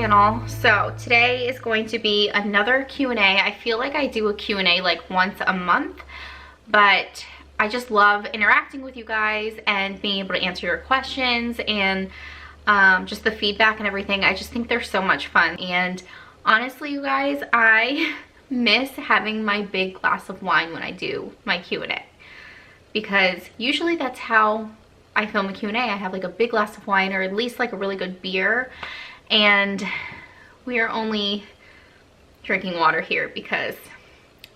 channel. So today is going to be another Q&A. I feel like I do a Q&A like once a month, but I just love interacting with you guys and being able to answer your questions and just the feedback and everything. I just think they're so much fun. And honestly, you guys, I miss having my big glass of wine when I do my Q&A, because usually that's how I film a Q&A. I have like a big glass of wine, or at least like a really good beer, and we are only drinking water here because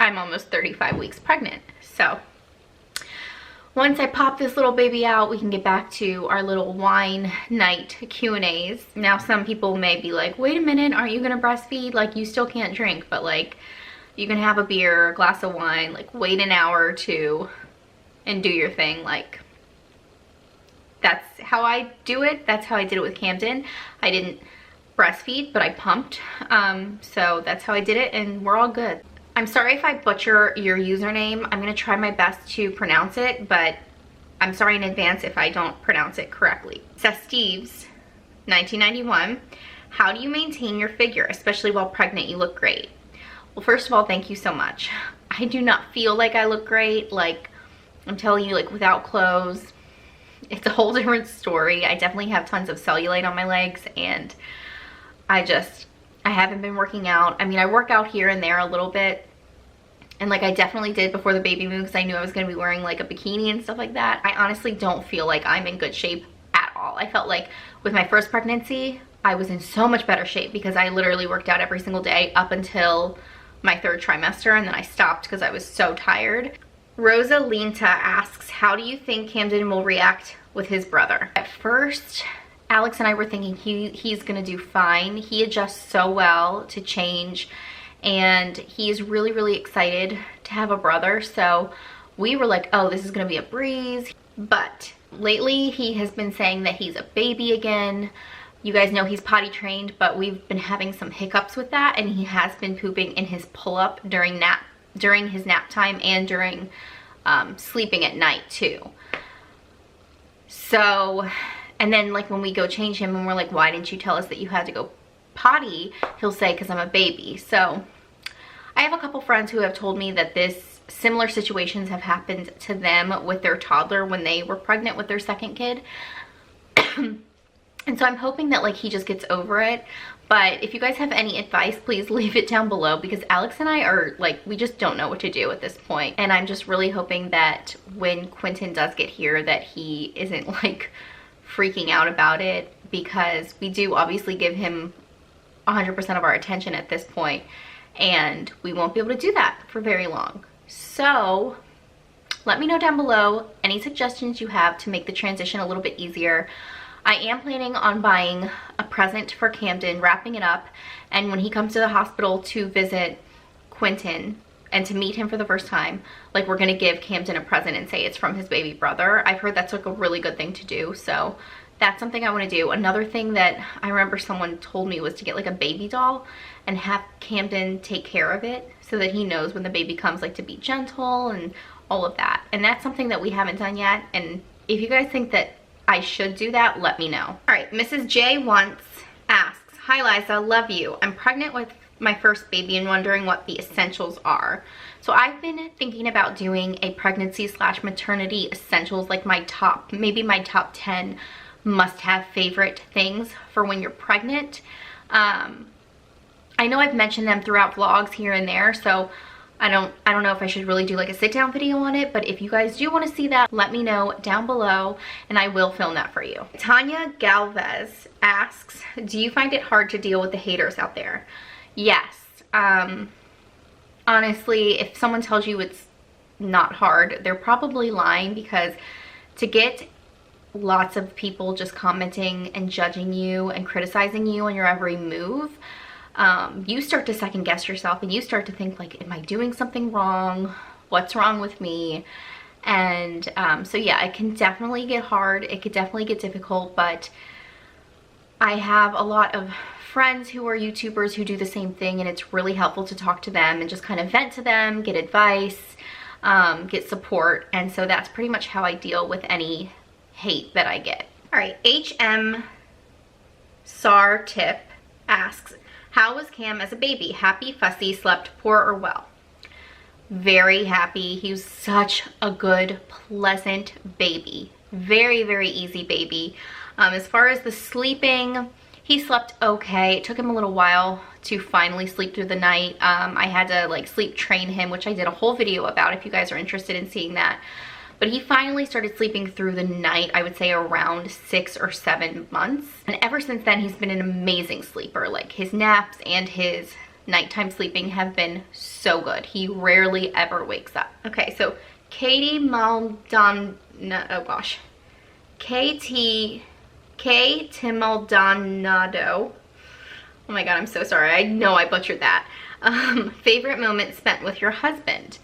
I'm almost 35 weeks pregnant. So once I pop this little baby out, we can get back to our little wine night Q&As. Now some people may be like, wait a minute, aren't you gonna breastfeed? Like, you still can't drink, but like, you can have a beer, a glass of wine, like wait an hour or two and do your thing. Like, that's how I do it. That's how I did it with Camden. I didn't breastfeed, but I pumped. So that's how I did it, and we're all good. I'm sorry if I butcher your username. I'm gonna try my best to pronounce it, but I'm sorry in advance if I don't pronounce it correctly. It says Steve's 1991. How do you maintain your figure, especially while pregnant? You look great. Well, first of all, thank you so much. I do not feel like I look great. Like, I'm telling you, like without clothes, it's a whole different story. I definitely have tons of cellulite on my legs, and I haven't been working out. I mean, I work out here and there a little bit, and like I definitely did before the baby move, because I knew I was going to be wearing like a bikini and stuff like that. I honestly don't feel like I'm in good shape at all. I felt like with my first pregnancy, I was in so much better shape because I literally worked out every single day up until my third trimester, and then I stopped because I was so tired. Rosa Linta asks, how do you think Camden will react with his brother? At first, Alex and I were thinking he's gonna do fine. He adjusts so well to change, and he's really, really excited to have a brother. So we were like, oh, this is gonna be a breeze. But lately he has been saying that he's a baby again. You guys know he's potty trained, but we've been having some hiccups with that, and he has been pooping in his pull-up during his nap time and during sleeping at night too. So, and then like when we go change him and we're like, why didn't you tell us that you had to go potty? He'll say, because I'm a baby. So I have a couple friends who have told me that similar situations have happened to them with their toddler when they were pregnant with their second kid. And so I'm hoping that like he just gets over it. But if you guys have any advice, please leave it down below, because Alex and I are like, we just don't know what to do at this point. And I'm just really hoping that when Quentin does get here that he isn't like freaking out about it, because we do obviously give him 100% of our attention at this point, and we won't be able to do that for very long. So let me know down below any suggestions you have to make the transition a little bit easier. I am planning on buying a present for Camden, wrapping it up, and when he comes to the hospital to visit Quentin and to meet him for the first time, like, we're gonna give Camden a present and say it's from his baby brother. I've heard that's like a really good thing to do, so that's something I want to do. Another thing that I remember someone told me was to get like a baby doll and have Camden take care of it so that he knows when the baby comes, like to be gentle and all of that. And that's something that we haven't done yet, and if you guys think that I should do that, let me know. All right, Mrs. J once asks, hi Liza, love you. I'm pregnant with my first baby and wondering what the essentials are. So I've been thinking about doing a pregnancy/maternity essentials, like maybe my top 10 must-have favorite things for when you're pregnant. I know I've mentioned them throughout vlogs here and there, so I don't know if I should really do like a sit-down video on it, but if you guys do want to see that, let me know down below and I will film that for you. Tanya Galvez asks, do you find it hard to deal with the haters out there? Yes. Honestly, if someone tells you it's not hard, they're probably lying, because to get lots of people just commenting and judging you and criticizing you on your every move, you start to second guess yourself, and you start to think like, am I doing something wrong? What's wrong with me? And so yeah, it can definitely get hard. It could definitely get difficult, but I have a lot of friends who are YouTubers who do the same thing, and it's really helpful to talk to them and just kind of vent to them, get advice, get support. And so that's pretty much how I deal with any hate that I get. All right, HM SAR tip asks, how was Cam as a baby? Happy, fussy, slept, poor, or well? Very happy. He was such a good, pleasant baby. Very, very easy baby. As far as the sleeping, he slept okay. It took him a little while to finally sleep through the night. I had to like sleep train him, which I did a whole video about if you guys are interested in seeing that. But he finally started sleeping through the night, I would say around 6 or 7 months. And ever since then, he's been an amazing sleeper. Like his naps and his nighttime sleeping have been so good. He rarely ever wakes up. Okay, so Katie Maldonado, oh gosh. K Maldonado. Oh my god, I'm so sorry. I know I butchered that. Favorite moment spent with your husband?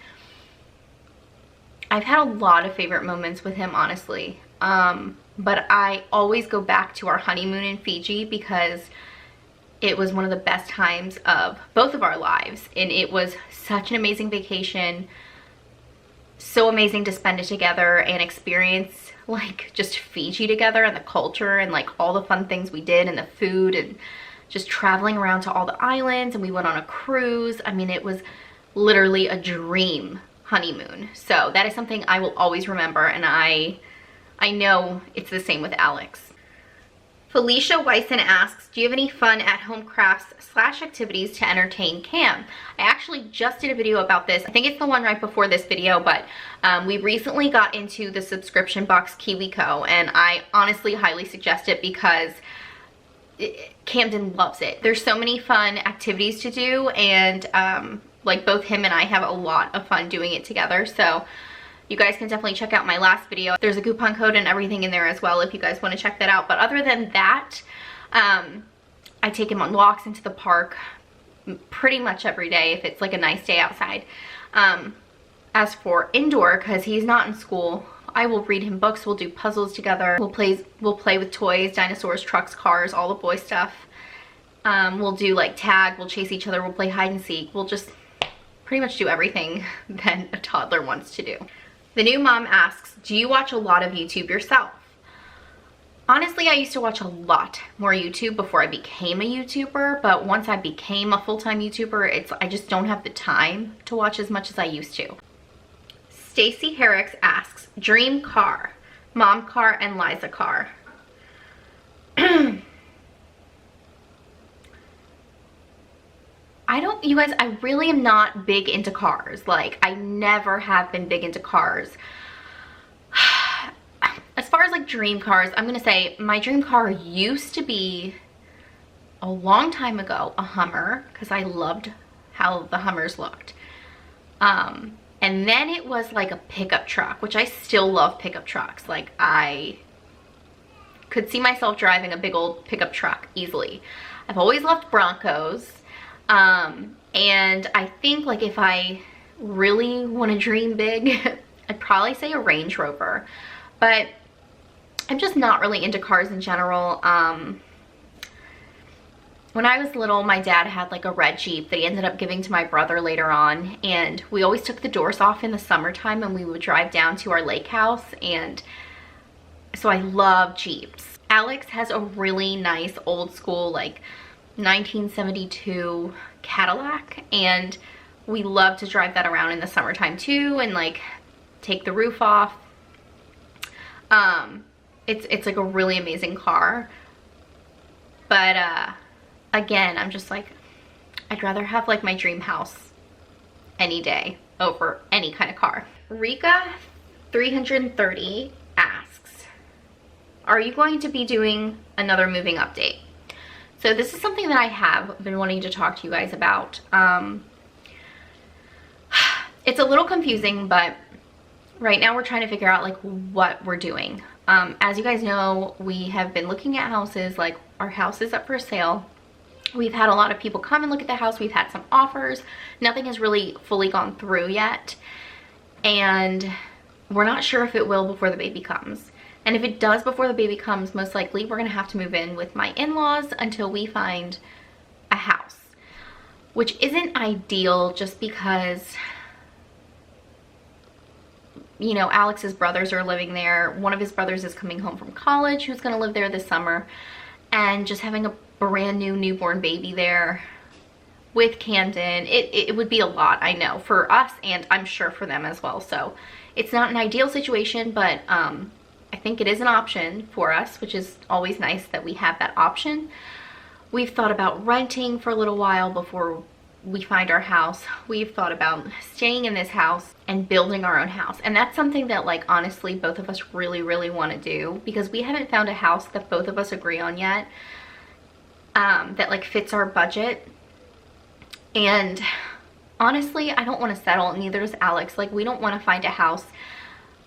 I've had a lot of favorite moments with him, honestly. But I always go back to our honeymoon in Fiji because it was one of the best times of both of our lives. And it was such an amazing vacation. So amazing to spend it together and experience like just Fiji together and the culture and like all the fun things we did and the food and just traveling around to all the islands. And we went on a cruise. I mean, it was literally a dream honeymoon. So that is something I will always remember, and I know it's the same with Alex. Felicia Wyson asks, do you have any fun at-home crafts / activities to entertain Cam? I actually just did a video about this. I think it's the one right before this video, but we recently got into the subscription box KiwiCo, and I honestly highly suggest it because Camden loves it. There's so many fun activities to do, and like both him and I have a lot of fun doing it together. So you guys can definitely check out my last video. There's a coupon code and everything in there as well if you guys want to check that out. But other than that, I take him on walks into the park pretty much every day if it's like a nice day outside. As for indoor, because he's not in school, I will read him books, we'll do puzzles together, we'll play with toys, dinosaurs, trucks, cars, all the boy stuff. We'll do like tag, we'll chase each other, we'll play hide and seek, we'll just pretty much do everything that a toddler wants to do. The new mom asks, do you watch a lot of YouTube yourself? Honestly, I used to watch a lot more YouTube before I became a YouTuber, but once I became a full-time YouTuber, I just don't have the time to watch as much as I used to. Stacy Herricks asks, dream car, mom car and Liza car. You guys, I really am not big into cars. Like, I never have been big into cars. As far as like dream cars, I'm gonna say my dream car used to be a long time ago a Hummer, because I loved how the Hummers looked. And then it was like a pickup truck, which I still love pickup trucks. Like, I could see myself driving a big old pickup truck easily. I've always loved Broncos. And I think like if I really want to dream big, I'd probably say a Range Rover, but I'm just not really into cars in general. When I was little, my dad had like a red Jeep that he ended up giving to my brother later on, and we always took the doors off in the summertime and we would drive down to our lake house, and so I love Jeeps. Alex has a really nice old school like 1972 Cadillac, and we love to drive that around in the summertime too and like take the roof off. It's like a really amazing car, but again, I'm just like, I'd rather have like my dream house any day over any kind of car. Rika 330 asks, are you going to be doing another moving update? So this is something that I have been wanting to talk to you guys about. It's a little confusing, but right now we're trying to figure out like what we're doing. As you guys know, we have been looking at houses. Like, our house is up for sale. We've had a lot of people come and look at the house. We've had some offers. Nothing has really fully gone through yet. And we're not sure if it will before the baby comes. And if it does before the baby comes, most likely we're gonna have to move in with my in-laws until we find a house, which isn't ideal just because, you know, Alex's brothers are living there. One of his brothers is coming home from college who's gonna live there this summer, and just having a brand new newborn baby there with Camden. It would be a lot, I know, for us, and I'm sure for them as well. So it's not an ideal situation, but I think it is an option for us, which is always nice that we have that option. We've thought about renting for a little while before we find our house. We've thought about staying in this house and building our own house, and that's something that, like, honestly, both of us really want to do, because we haven't found a house that both of us agree on yet, that like fits our budget. And honestly, I don't want to settle, neither does Alex. Like, we don't want to find a house,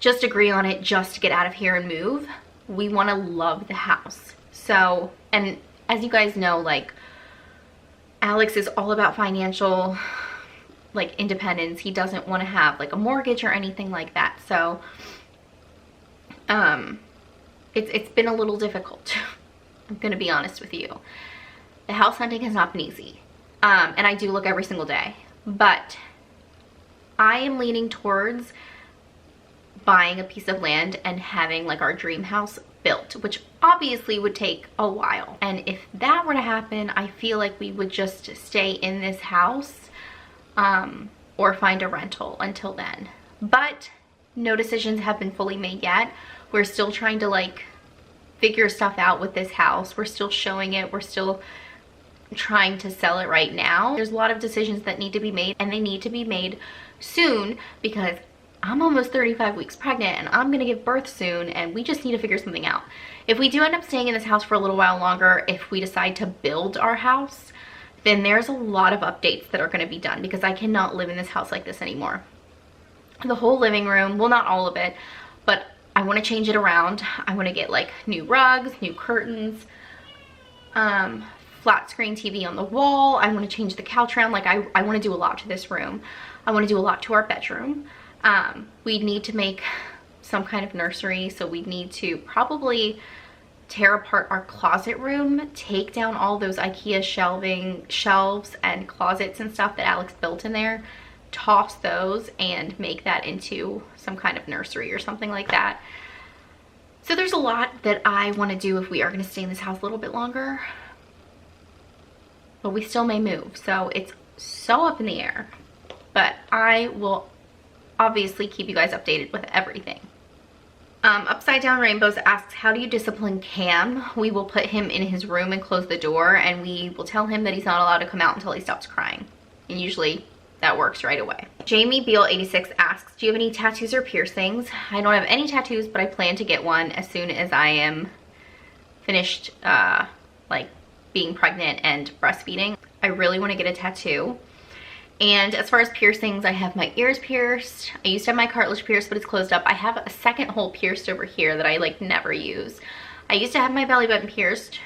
just agree on it just to get out of here and move. We want to love the house. So, and as you guys know, like, Alex is all about financial, like, independence. He doesn't want to have like a mortgage or anything like that. So it's been a little difficult. I'm gonna be honest with you. The house hunting has not been easy. And I do look every single day, but I am leaning towards buying a piece of land and having like our dream house built, which obviously would take a while. And if that were to happen, I feel like we would just stay in this house or find a rental until then. But no decisions have been fully made yet. We're still trying to like figure stuff out with this house. We're still showing it. We're still trying to sell it right now. There's a lot of decisions that need to be made, and they need to be made soon, because I'm almost 35 weeks pregnant and I'm gonna give birth soon, and we just need to figure something out. If we do end up staying in this house for a little while longer, if we decide to build our house, then there's a lot of updates that are gonna be done, because I cannot live in this house like this anymore. The whole living room, well, not all of it, but I wanna change it around. I wanna get like new rugs, new curtains, flat screen TV on the wall. I want to change the couch around. Like, I want to do a lot to this room. I want to do a lot to our bedroom. We need to make some kind of nursery, so we need to probably tear apart our closet room, take down all those IKEA shelves and closets and stuff that Alex built in there, toss those and make that into some kind of nursery or something like that. So there's a lot that I want to do if we are going to stay in this house a little bit longer. But we still may move, so it's so up in the air. But I will obviously keep you guys updated with everything. Upside Down Rainbows asks, how do you discipline Cam? We will put him in his room and close the door, and we will tell him that he's not allowed to come out until he stops crying. And usually that works right away. Jamie Beal 86 asks, do you have any tattoos or piercings? I don't have any tattoos, but I plan to get one as soon as I am finished like being pregnant and breastfeeding. I really want to get a tattoo. And as far as piercings, I have my ears pierced. I used to have my cartilage pierced, but it's closed up. I have a second hole pierced over here that I like never use. I used to have my belly button pierced,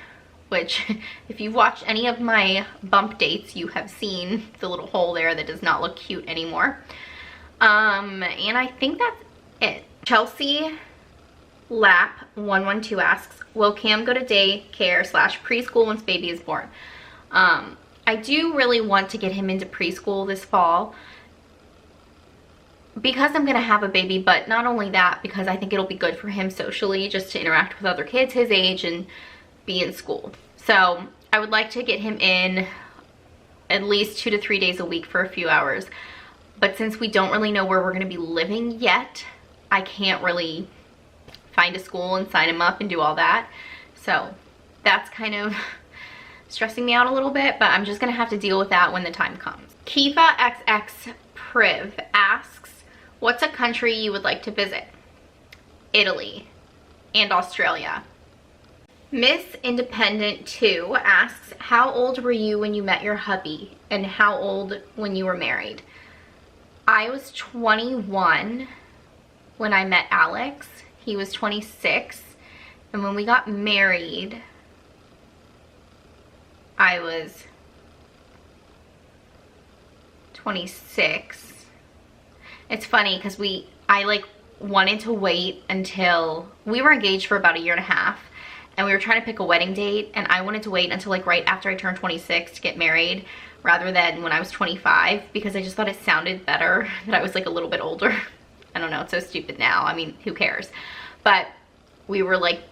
which if you've watched any of my bump dates, you have seen the little hole there that does not look cute anymore. And I think that's it. Chelsea Lap 112 asks, will Cam go to daycare / preschool once baby is born? I do really want to get him into preschool this fall, because I'm gonna have a baby, but not only that, because I think it'll be good for him socially, just to interact with other kids his age and be in school. So I would like to get him in at least 2 to 3 days a week for a few hours. But since we don't really know where we're gonna be living yet, I can't really find a school and sign him up and do all that. So that's kind of stressing me out a little bit, but I'm just gonna have to deal with that when the time comes. Kifa XX Priv asks, what's a country you would like to visit? Italy and Australia. Miss Independent 2 asks, how old were you when you met your hubby, and how old when you were married? I was 21 when I met Alex. He was 26, and when we got married, I was 26. It's funny because I like wanted to wait until we were engaged for about 1.5 years, and we were trying to pick a wedding date, and I wanted to wait until like right after I turned 26 to get married rather than when I was 25, because I just thought it sounded better that I was like a little bit older. I don't know, it's so stupid now. I mean, who cares? But we were like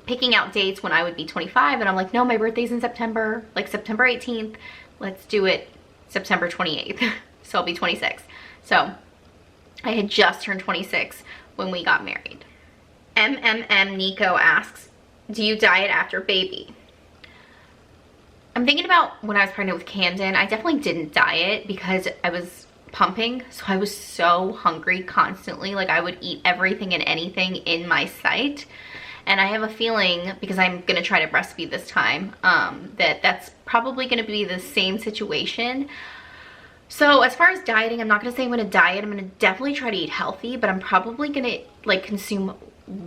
picking out dates when I would be 25, and I'm like, no, my birthday's in September, like September 18th. Let's do it September 28th. So I'll be 26. So I had just turned 26 when we got married. Nico asks, do you diet after baby? I'm thinking about when I was pregnant with Camden. I definitely didn't diet because I was pumping, so I was so hungry constantly. Like, I would eat everything and anything in my sight. And I have a feeling, because I'm gonna try to breastfeed this time, that's probably gonna be the same situation. So as far as dieting, I'm not gonna say I'm gonna diet. I'm gonna definitely try to eat healthy, but I'm probably gonna like consume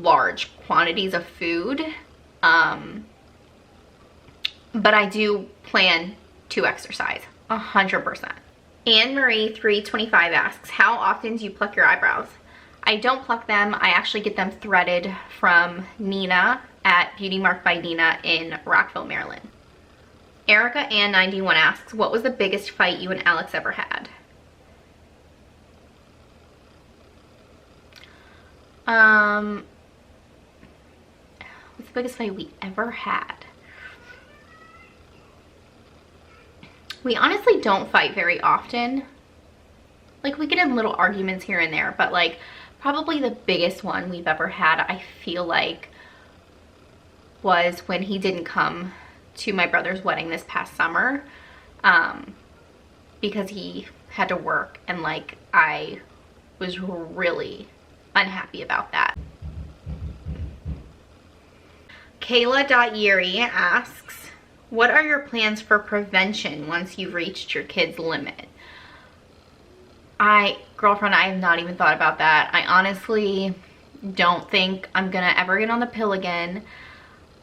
large quantities of food. But I do plan to exercise 100%. Anne Marie 325 asks, how often do you pluck your eyebrows? I don't pluck them. I actually get them threaded from Nina at Beauty Mark by Nina in Rockville, Maryland. Erica Ann 91 asks, what was the biggest fight you and Alex ever had? What's the biggest fight we ever had? We honestly don't fight very often. Like, we get in little arguments here and there, but like probably the biggest one we've ever had, I feel like, was when he didn't come to my brother's wedding this past summer, because he had to work, and like I was really unhappy about that. Kayla.Yeri asks, what are your plans for prevention once you've reached your kid's limit? Girlfriend, I have not even thought about that. I honestly don't think I'm gonna ever get on the pill again.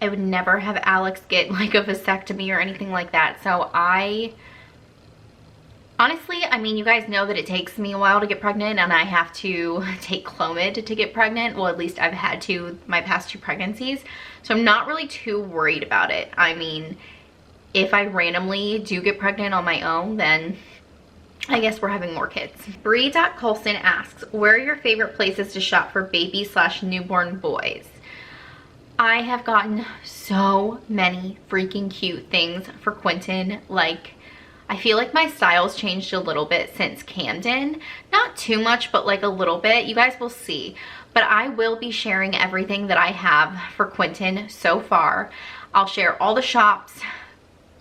I would never have Alex get like a vasectomy or anything like that. So honestly, I mean, you guys know that it takes me a while to get pregnant, and I have to take Clomid to get pregnant. Well, at least I've had to my past 2 pregnancies. So I'm not really too worried about it. I mean, if I randomly do get pregnant on my own, then I guess we're having more kids. Bree.Colson asks, where are your favorite places to shop for baby/newborn boys? I have gotten so many freaking cute things for Quentin. Like, I feel like my style's changed a little bit since Camden. Not too much, but like a little bit. You guys will see. But I will be sharing everything that I have for Quentin so far. I'll share all the shops.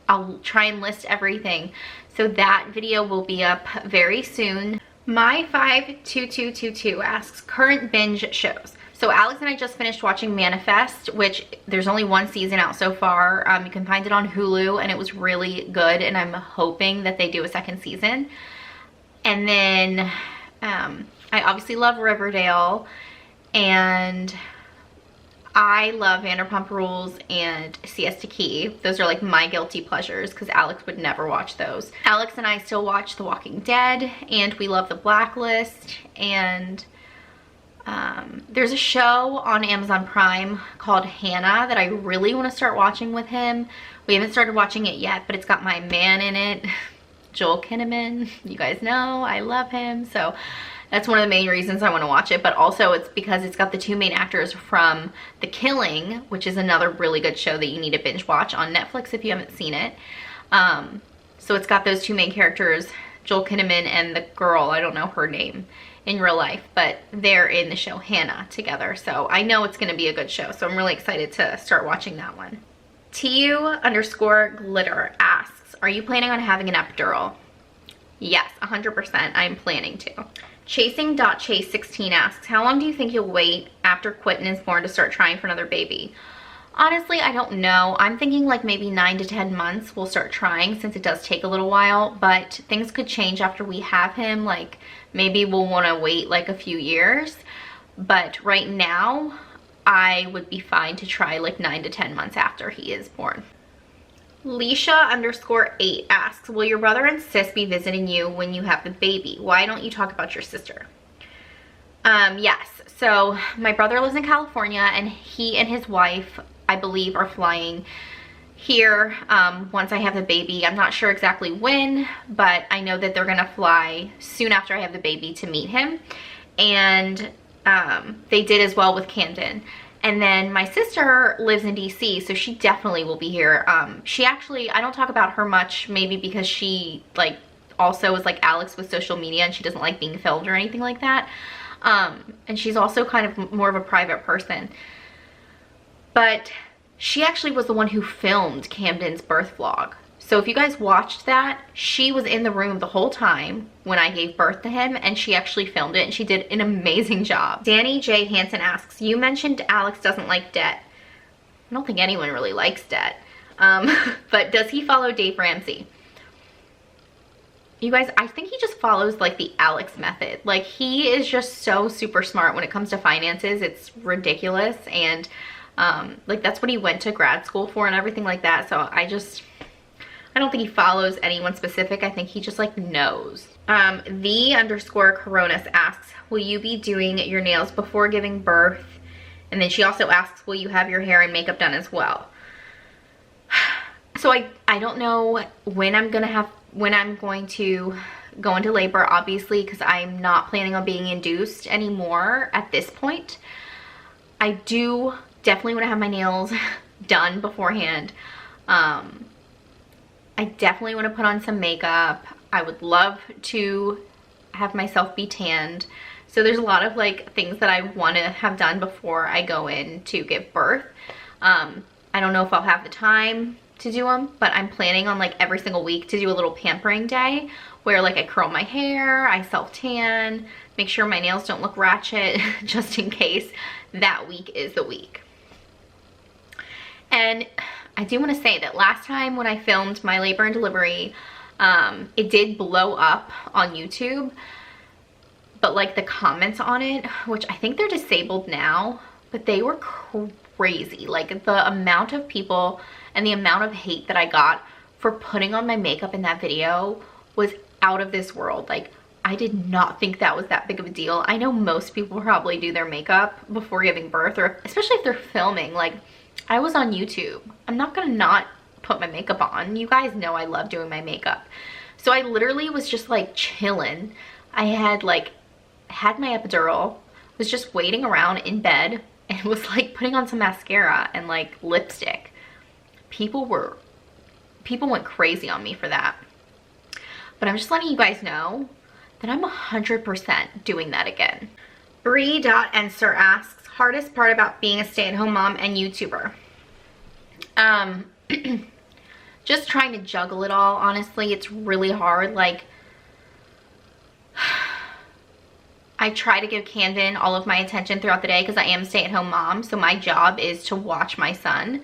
I'll try and list everything. So that video will be up very soon. My52222 asks, current binge shows. So Alex and I just finished watching Manifest, which there's only 1 season out so far. You can find it on Hulu, and it was really good, and I'm hoping that they do a 2nd season. And then I obviously love Riverdale, and I love Vanderpump Rules and Siesta Key. Those are like my guilty pleasures because Alex would never watch those. Alex and I still watch The Walking Dead, and we love The Blacklist, and there's a show on Amazon Prime called Hannah that I really want to start watching with him. We haven't started watching it yet, but it's got my man in it, Joel Kinnaman. You guys know I love him, so that's one of the main reasons I want to watch it. But also it's because it's got the 2 main actors from The Killing, which is another really good show that you need to binge watch on Netflix if you haven't seen it. So it's got those 2 main characters, Joel Kinnaman and the girl, I don't know her name in real life, but they're in the show Hannah together. So I know it's going to be a good show, so I'm really excited to start watching that one. TU_glitter asks, are you planning on having an epidural? Yes, 100%. I'm planning to. Chasing.Chase16 asks, how long do you think you'll wait after Quentin is born to start trying for another baby? Honestly, I don't know. I'm thinking like maybe 9 to 10 months we'll start trying, since it does take a little while, but things could change after we have him. Like, maybe we'll want to wait like a few years, but right now I would be fine to try like 9 to 10 months after he is born. Leisha_8 asks, will your brother and sis be visiting you when you have the baby? Why don't you talk about your sister? Yes, so my brother lives in California, and he and his wife, I believe, are flying here once I have the baby. I'm not sure exactly when, but I know that they're gonna fly soon after I have the baby to meet him. And they did as well with Camden. And then my sister lives in DC, so she definitely will be here. She actually, I don't talk about her much, maybe because she like also is like Alex with social media and she doesn't like being filmed or anything like that. And she's also kind of more of a private person. But she actually was the one who filmed Camden's birth vlog. So if you guys watched that, she was in the room the whole time when I gave birth to him, and she actually filmed it, and she did an amazing job. Danny J. Hansen asks, you mentioned Alex doesn't like debt. I don't think anyone really likes debt. But does he follow Dave Ramsey? You guys, I think he just follows like the Alex method. Like, he is just so super smart when it comes to finances. It's ridiculous. And like, that's what he went to grad school for and everything like that. So I don't think he follows anyone specific. I think he just like knows. The_Coronas asks, will you be doing your nails before giving birth? And then she also asks, will you have your hair and makeup done as well? So I don't know when I'm going to go into labor, obviously, because I'm not planning on being induced anymore at this point. I do definitely want to have my nails done beforehand. I definitely want to put on some makeup. I would love to have myself be tanned. So there's a lot of like things that I want to have done before I go in to give birth. I don't know if I'll have the time to do them, but I'm planning on like every single week to do a little pampering day where like I curl my hair, I self tan, make sure my nails don't look ratchet just in case that week is the week. And I do want to say that last time when I filmed my labor and delivery, it did blow up on YouTube, but like the comments on it, which I think they're disabled now, but they were crazy. Like, the amount of people and the amount of hate that I got for putting on my makeup in that video was out of this world. Like, I did not think that was that big of a deal. I know most people probably do their makeup before giving birth, or especially if they're filming. Like, I was on YouTube. I'm not gonna not put my makeup on. You guys know I love doing my makeup. So I literally was just like chilling. I had my epidural, was just waiting around in bed, and was like putting on some mascara and like lipstick. People went crazy on me for that. But I'm just letting you guys know that I'm 100% doing that again. Bree.Enser asks, hardest part about being a stay-at-home mom and YouTuber? Just trying to juggle it all, honestly. It's really hard. Like, I try to give Camden all of my attention throughout the day because I am a stay-at-home mom, so my job is to watch my son.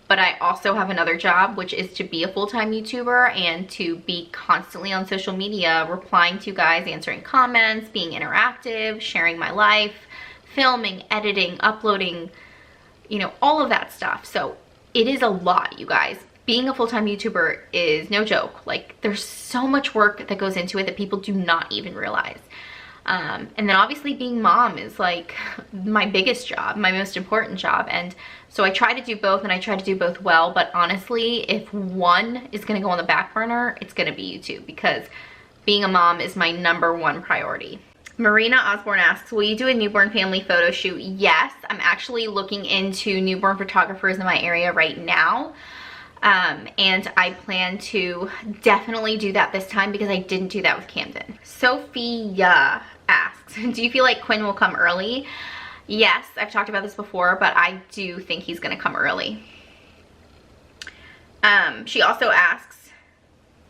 But I also have another job, which is to be a full-time YouTuber and to be constantly on social media, replying to you guys, answering comments, being interactive, sharing my life, filming, editing, uploading, you know, all of that stuff. So it is a lot, you guys. Being a full-time YouTuber is no joke. Like, there's so much work that goes into it that people do not even realize. And then obviously being mom is like my biggest job, my most important job. And so I try to do both, and I try to do both well. But honestly, if one is going to go on the back burner, it's going to be YouTube, because being a mom is my #1 priority. Marina Osborne asks, will you do a newborn family photo shoot? Yes, I'm actually looking into newborn photographers in my area right now. And I plan to definitely do that this time because I didn't do that with Camden. Sophia asks, do you feel like Quinn will come early? Yes, I've talked about this before, but I do think he's gonna come early. She also asks,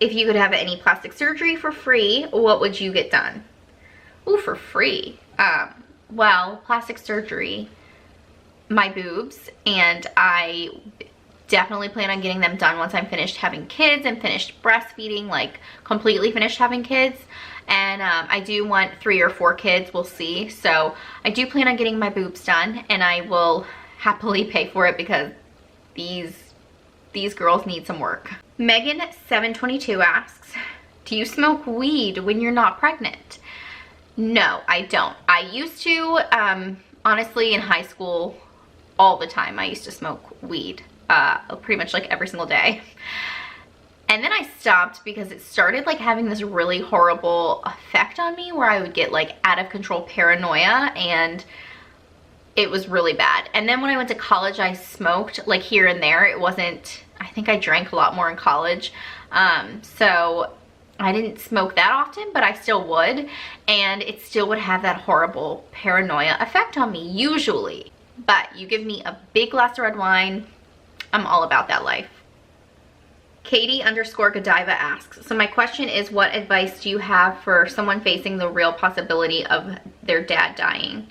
if you could have any plastic surgery for free, what would you get done? Ooh, for free. Well, plastic surgery, my boobs, and I definitely plan on getting them done once I'm finished having kids and finished breastfeeding, like completely finished having kids. And I do want 3 or 4 kids, we'll see. So I do plan on getting my boobs done, and I will happily pay for it because these girls need some work. Megan722 asks, do you smoke weed when you're not pregnant? No, I don't. I used to, honestly, in high school, all the time I used to smoke weed. Pretty much like every single day. And then I stopped because it started like having this really horrible effect on me where I would get like out of control paranoia, and it was really bad. And then when I went to college, I smoked like here and there. It wasn't, I think I drank a lot more in college. So I didn't smoke that often, but I still would. And it still would have that horrible paranoia effect on me, usually. But you give me a big glass of red wine, I'm all about that life. Katie_Godiva asks, so my question is, what advice do you have for someone facing the real possibility of their dad dying?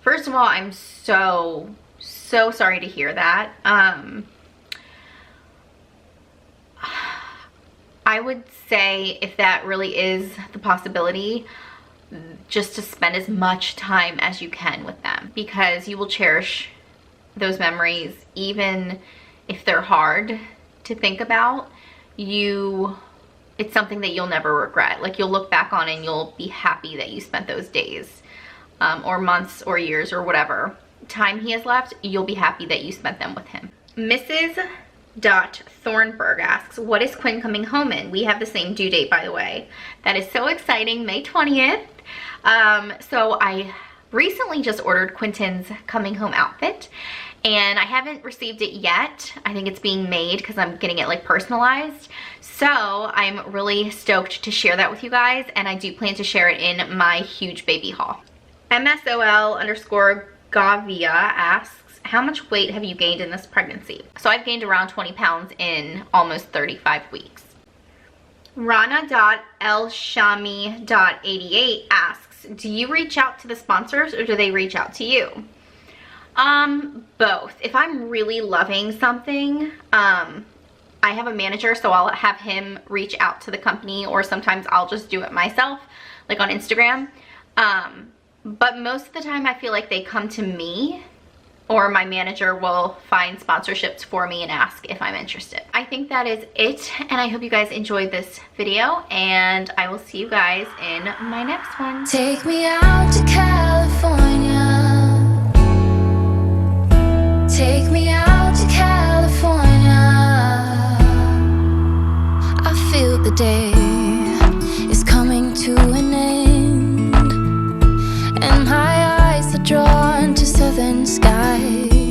First of all, I'm so sorry to hear that. I would say if that really is the possibility, just to spend as much time as you can with them, because you will cherish those memories even if they're hard to think about. It's something that you'll never regret. Like, you'll look back on and you'll be happy that you spent those days, or months or years or whatever time he has left. You'll be happy that you spent them with him. Mrs. Thornburg asks, what is Quinn coming home in? We have the same due date, by the way. That is so exciting, May 20th. So I recently just ordered Quinton's coming home outfit, and I haven't received it yet. I think it's being made because I'm getting it like personalized. So I'm really stoked to share that with you guys, and I do plan to share it in my huge baby haul. MSOL_Gavia asks, how much weight have you gained in this pregnancy? So I've gained around 20 pounds in almost 35 weeks. Rana.elshami.88 asks, do you reach out to the sponsors or do they reach out to you? Both. If I'm really loving something, I have a manager, so I'll have him reach out to the company, or sometimes I'll just do it myself, like on Instagram. But most of the time I feel like they come to me, or my manager will find sponsorships for me and ask if I'm interested. I think that is it, and I hope you guys enjoyed this video, and I will see you guys in my next one. Take me out to California. Take me out to California. I feel the day is coming to an end, and my eyes are drawn to southern skies.